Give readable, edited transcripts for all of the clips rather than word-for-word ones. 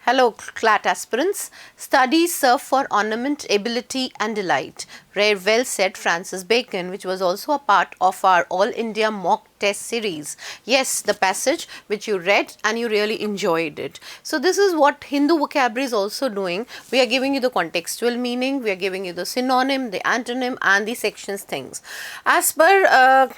Hello CLAT aspirants. Studies serve for ornament, ability and delight. Well said Francis Bacon, which was also a part of our All India mock test series. Yes, the passage which you read and you really enjoyed it. So this is what Hindu vocabulary is also doing. We are giving you the contextual meaning, we are giving you the synonym, the antonym and the sections things. As per,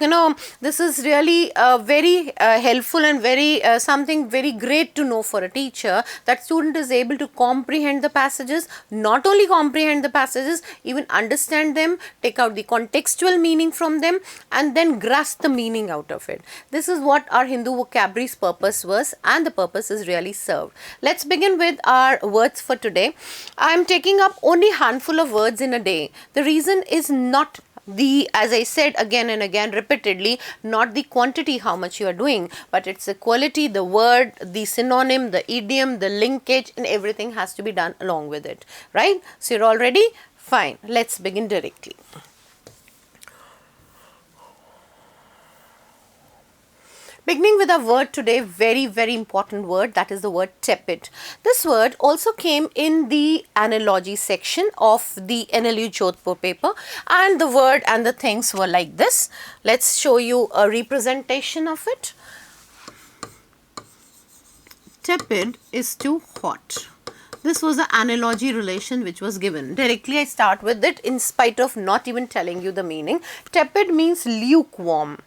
this is really very helpful and very something very great to know for a teacher, that student is able to comprehend the passages, not only comprehend the passages, even understand them, take out the contextual meaning from them and then grasp the meaning out of it. This is what our Hindu vocabulary's purpose was, and the purpose is really served. Let's begin with our words for today. I am taking up only handful of words in a day. The reason is not as I said again and again repeatedly, not the quantity how much you are doing, but it's the quality, the word, the synonym, the idiom, the linkage and everything has to be done along with it, right? So you're all ready? Fine, let's begin directly. Beginning with a word today, very important word, that is the word tepid. This word also came in the analogy section of the NLU Jodhpur paper, and the word and the things were like this. Let's show you a representation of it. Tepid is too hot. This was the analogy relation which was given. Directly I start with it in spite of not even telling you the meaning. Tepid means lukewarm.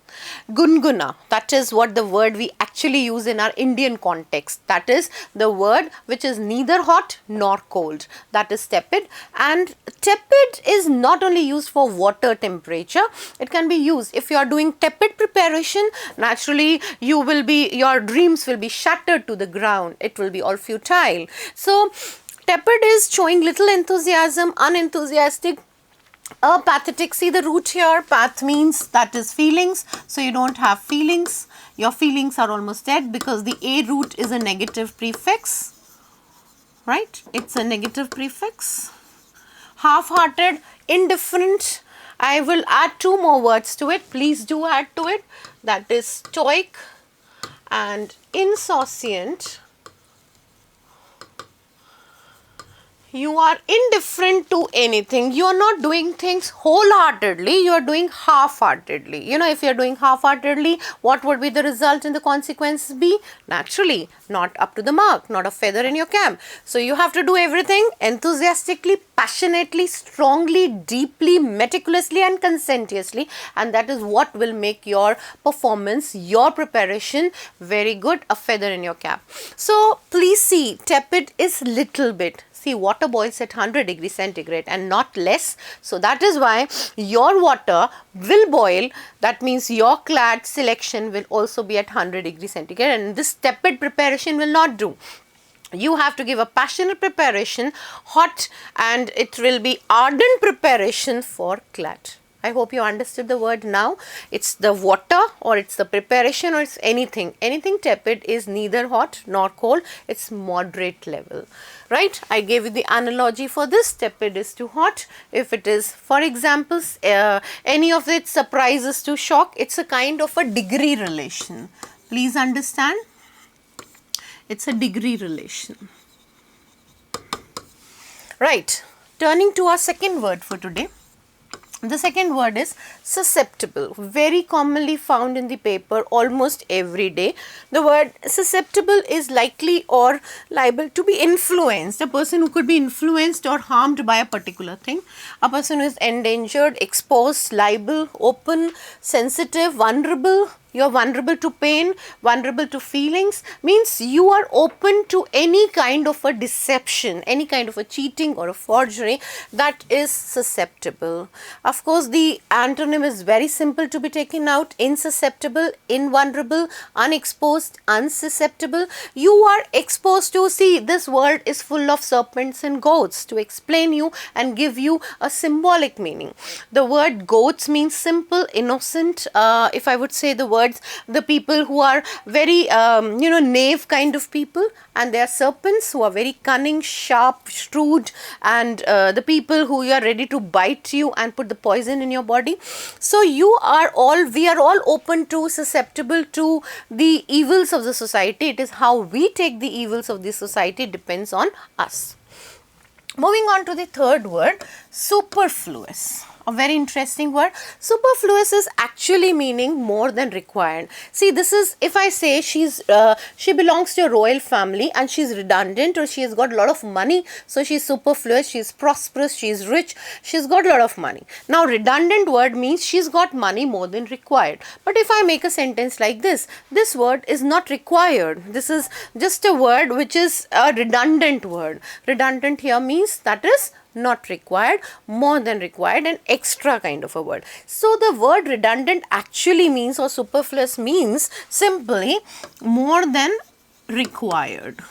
Gunguna, that is what the word we actually use in our Indian context. That is the word which is neither hot nor cold. That is tepid. And tepid is not only used for water temperature. It can be used if you are doing tepid preparation. Naturally, your dreams will be shattered to the ground. It will be all futile. So, tepid is showing little enthusiasm, unenthusiastic, apathetic. See the root here, path means that is feelings, so you don't have feelings, your feelings are almost dead because the A root is a negative prefix, right? It's a negative prefix. Half-hearted, indifferent. I will add two more words to it, please do add to it, that is stoic and insouciant. You are indifferent to anything. You are not doing things wholeheartedly. You are doing half-heartedly. You know, if you are doing half-heartedly, what would be the result and the consequences be? Naturally, not up to the mark, not a feather in your cap. So, you have to do everything enthusiastically, passionately, strongly, deeply, meticulously and conscientiously, and that is what will make your performance, your preparation very good, a feather in your cap. So, please see, tepid is little bit. See, water boils at 100 degrees centigrade and not less. So, that is why your water will boil. That means your CLAT selection will also be at 100 degrees centigrade, and this tepid preparation will not do. You have to give a passionate preparation, hot, and it will be ardent preparation for CLAT. I hope you understood the word now. It's the water or it's the preparation or it's anything. Anything tepid is neither hot nor cold. It's moderate level, right? I gave you the analogy for this. Tepid is too hot. If it is, for example, any of it surprises to shock, it's a kind of a degree relation. Please understand. It's a degree relation. Right. Turning to our second word for today. The second word is susceptible, very commonly found in the paper almost every day. The word susceptible is likely or liable to be influenced, a person who could be influenced or harmed by a particular thing, a person who is endangered, exposed, liable, open, sensitive, vulnerable. You are vulnerable to pain, vulnerable to feelings, means you are open to any kind of a deception, any kind of a cheating or a forgery, that is susceptible. Of course, the antonym is very simple to be taken out: insusceptible, invulnerable, unexposed, unsusceptible. You are exposed to, see, this world is full of serpents and goats, to explain you and give you a symbolic meaning. The word goats means simple, innocent. If I would say the word words, the people who are very, knave kind of people, and they are serpents who are very cunning, sharp, shrewd, and the people who are ready to bite you and put the poison in your body. So we are all open to, susceptible to the evils of the society. It is how we take the evils of the society depends on us. Moving on to the third word, superfluous. A very interesting word. Superfluous is actually meaning more than required. See, this is, if I say she belongs to a royal family and she's redundant, or she has got a lot of money, so she's superfluous, she's prosperous, she's rich, she's got a lot of money. Now, redundant word means she's got money more than required. But if I make a sentence like this word is not required. This is just a word which is a redundant word. Redundant here means that is not required, more than required, an extra kind of a word. So the word redundant actually means, or superfluous means, simply more than required,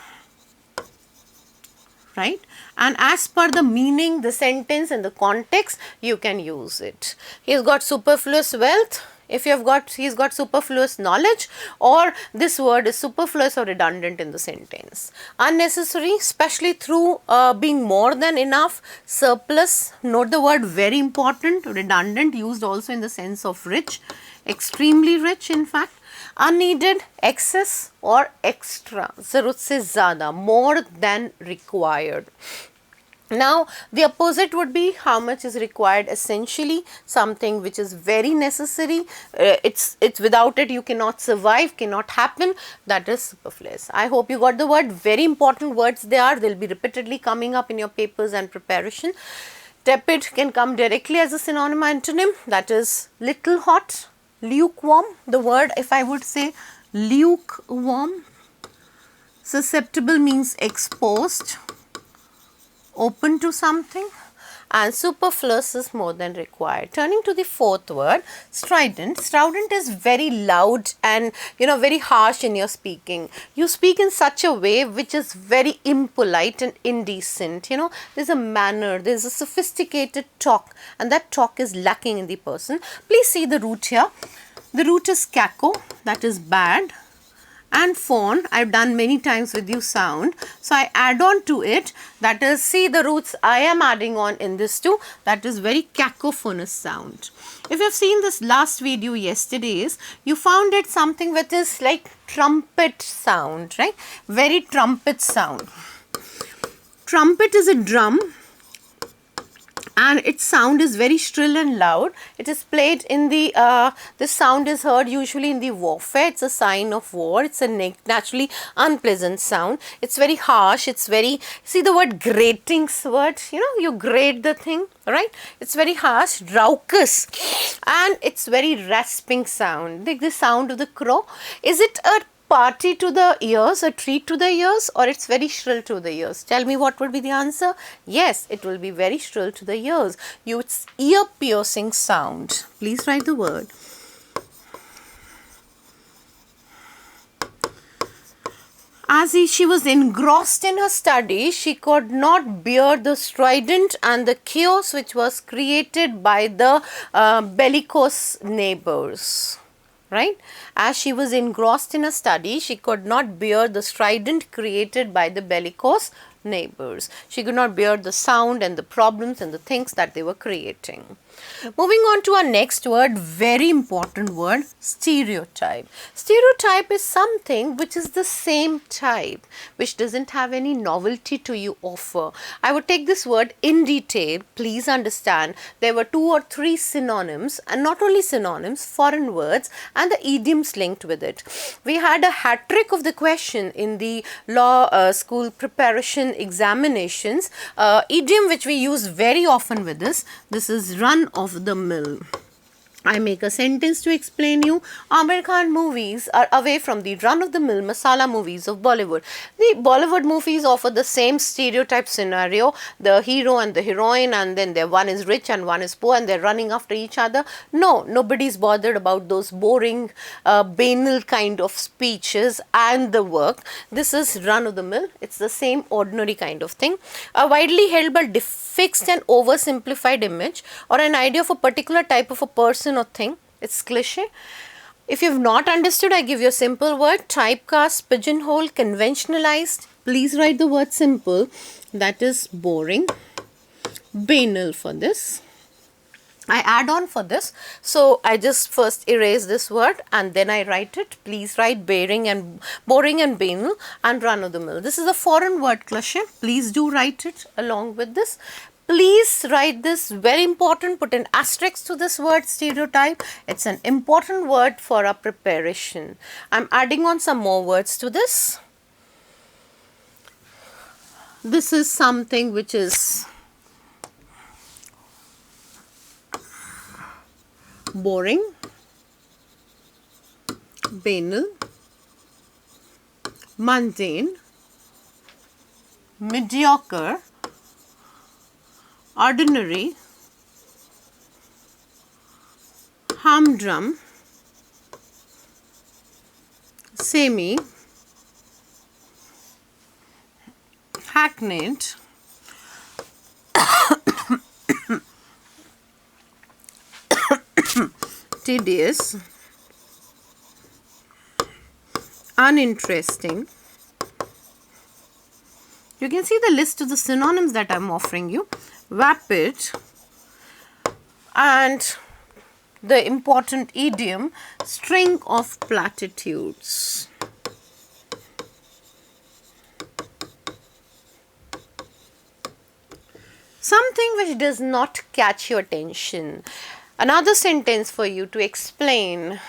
right? And as per the meaning, the sentence and the context, you can use it. He's got superfluous wealth. If you have got, he's got superfluous knowledge, or this word is superfluous or redundant in the sentence. Unnecessary, especially through being more than enough. Surplus, note the word, very important. Redundant, used also in the sense of rich, extremely rich in fact. Unneeded, excess or extra, ज़रूरत से ज़्यादा, more than required. Now, the opposite would be how much is required. Essentially, something which is very necessary. It's without it you cannot survive, cannot happen. That is superfluous. I hope you got the word. Very important words they are. They'll be repeatedly coming up in your papers and preparation. Tepid can come directly as a synonym antonym. That is little hot. Lukewarm. The word, if I would say lukewarm. Susceptible means exposed, open to something, and superfluous is more than required. Turning to the fourth word, strident. Strident is very loud and very harsh in your speaking. You speak in such a way which is very impolite and indecent. There's a manner, there's a sophisticated talk, and that talk is lacking in the person. Please see the root here. The root is caco, that is bad. And phone, I've done many times with you sound. So I add on to it, that is, see the roots I am adding on in this too, that is very cacophonous sound. If you've seen this last video yesterday's, you found it something which is like trumpet sound, right? Very trumpet sound. Trumpet is a drum, and its sound is very shrill and loud. It is played in the, this sound is heard usually in the warfare. It's a sign of war. It's a naturally unpleasant sound. It's very harsh. It's very, see the word grating word, you grate the thing, right? It's very harsh, raucous, and it's very rasping sound. Like the sound of the crow. Is it a party to the ears, a treat to the ears, or it's very shrill to the ears? Tell me what would be the answer. Yes, it will be very shrill to the ears. It's ear-piercing sound. Please write the word. As she was engrossed in her study, she could not bear the strident and the chaos which was created by the bellicose neighbors. Right? As she was engrossed in a study, she could not bear the strident created by the bellicose neighbors. She could not bear the sound and the problems and the things that they were creating. Moving on to our next word, very important word, stereotype. Stereotype is something which is the same type, which doesn't have any novelty to you offer. I would take this word in detail. Please understand there were 2 or 3 synonyms, and not only synonyms, foreign words and the idioms linked with it. We had a hat trick of the question in the law school preparation examinations. Idiom which we use very often with this is run of the mill. I make a sentence to explain you. Amir Khan movies are away from the run-of-the-mill masala movies of Bollywood. The Bollywood movies offer the same stereotype scenario, the hero and the heroine, and then one is rich and one is poor and they're running after each other. No, nobody's bothered about those boring, banal kind of speeches and the work. This is run-of-the-mill. It's the same ordinary kind of thing. A widely held but fixed and oversimplified image or an idea of a particular type of a person or thing. It's cliche. If you have not understood, I give you a simple word: typecast, pigeonhole, conventionalized. Please write the word simple, that is boring. Banal for this. I add on for this. So I just first erase this word and then I write it. Please write boring and banal and run of the mill. This is a foreign word cliche. Please do write it along with this. Please write this, very important, put an asterisk to this word stereotype. It's an important word for our preparation. I'm adding on some more words to this. This is something which is boring, banal, mundane, mediocre, ordinary, humdrum, semi, hackneyed, tedious, uninteresting. You can see the list of the synonyms that I'm offering you. Vapid, and the important idiom, string of platitudes. Something which does not catch your attention. Another sentence for you to explain.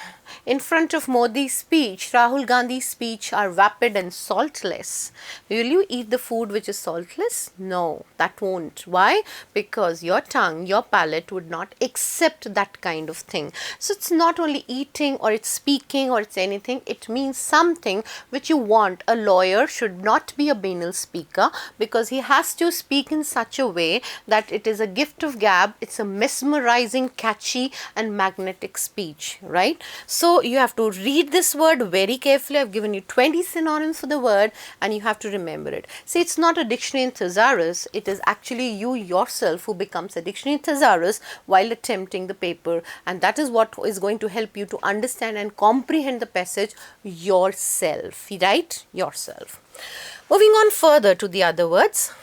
In front of Modi's speech, Rahul Gandhi's speech are vapid and saltless. Will you eat the food which is saltless? No, that won't. Why? Because your tongue, your palate would not accept that kind of thing. So it's not only eating or it's speaking or it's anything. It means something which you want. A lawyer should not be a banal speaker because he has to speak in such a way that it is a gift of gab. It's a mesmerizing, catchy and magnetic speech, right? So you have to read this word very carefully. I've given you 20 synonyms for the word and you have to remember it. See, it's not a dictionary thesaurus. It is actually you yourself who becomes a dictionary thesaurus while attempting the paper, and that is what is going to help you to understand and comprehend the passage yourself, right? Yourself. Moving on further to the other words.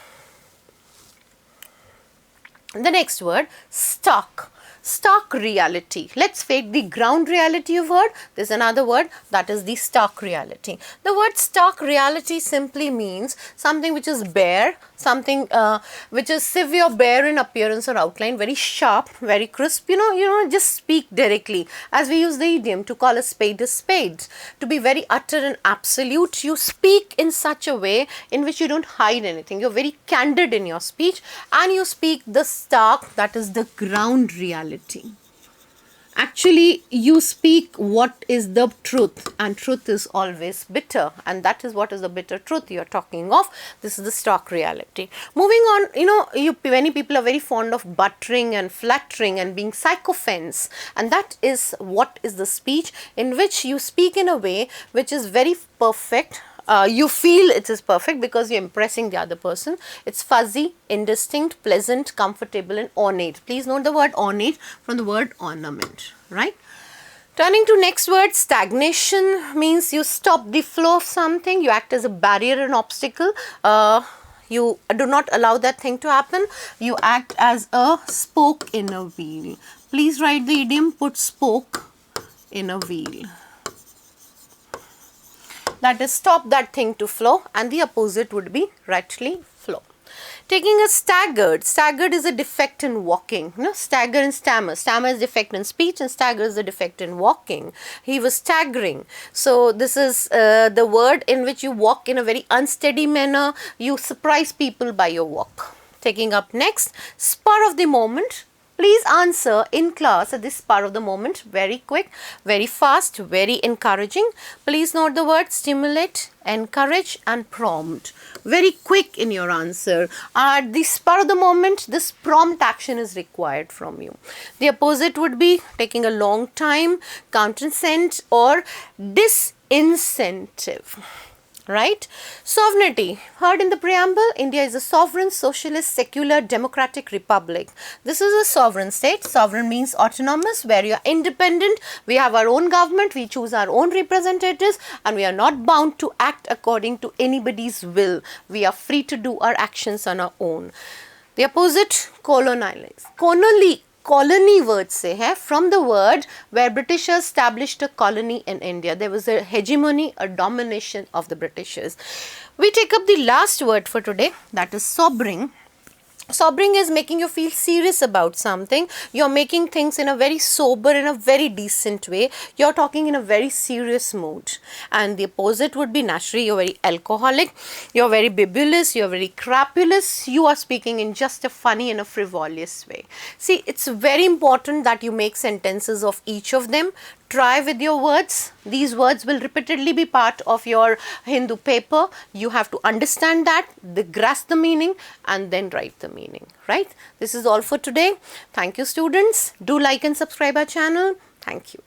The next word, stock. Stark reality. Let's fake the ground reality you've heard. There's another word, that is the stark reality. The word stark reality simply means something which is bare, something which is severe, bare in appearance or outline, very sharp, very crisp. You know, just speak directly. As we use the idiom to call a spade, to be very utter and absolute. You speak in such a way in which you don't hide anything. You're very candid in your speech and you speak the stark, that is the ground reality. Actually, you speak what is the truth, and truth is always bitter, and that is what is the bitter truth you are talking of. This is the stark reality. Moving on, many people are very fond of buttering and flattering and being sycophants, and that is what is the speech in which you speak in a way which is very perfect. You feel it is perfect because you're impressing the other person. It's fuzzy, indistinct, pleasant, comfortable and ornate. Please note the word ornate from the word ornament, right? Turning to next word, stagnation means you stop the flow of something. You act as a barrier, an obstacle. You do not allow that thing to happen. You act as a spoke in a wheel. Please write the idiom, put spoke in a wheel. That is, stop that thing to flow, and the opposite would be rightly flow. Taking a staggered. Staggered is a defect in walking. Stagger and stammer. Stammer is defect in speech and stagger is the defect in walking. He was staggering. So this is the word in which you walk in a very unsteady manner. You surprise people by your walk. Taking up next, spur of the moment. Please answer in class at this spur of the moment. Very quick, very fast, very encouraging. Please note the word stimulate, encourage and prompt. Very quick in your answer. At the spur of the moment, this prompt action is required from you. The opposite would be taking a long time, countersent or disincentive. right? Sovereignty. Heard in the preamble, India is a sovereign, socialist, secular, democratic republic. This is a sovereign state. Sovereign means autonomous, where you are independent. We have our own government, we choose our own representatives, and we are not bound to act according to anybody's will. We are free to do our actions on our own. The opposite, colonialize. Colony word se hai, from the word where Britishers established a colony in India. There was a hegemony, a domination of the Britishers. We take up the last word for today, that is sobering. Sobering is making you feel serious about something. You're making things in a very sober, in a very decent way. You're talking in a very serious mood. And the opposite would be naturally, you're very alcoholic, you're very bibulous, you're very crapulous. You are speaking in just a funny and a frivolous way. See, it's very important that you make sentences of each of them. Try with your words. These words will repeatedly be part of your Hindu paper. You have to understand that, grasp the meaning, and then write the meaning, right? This is all for today. Thank you, students. Do like and subscribe our channel. Thank you.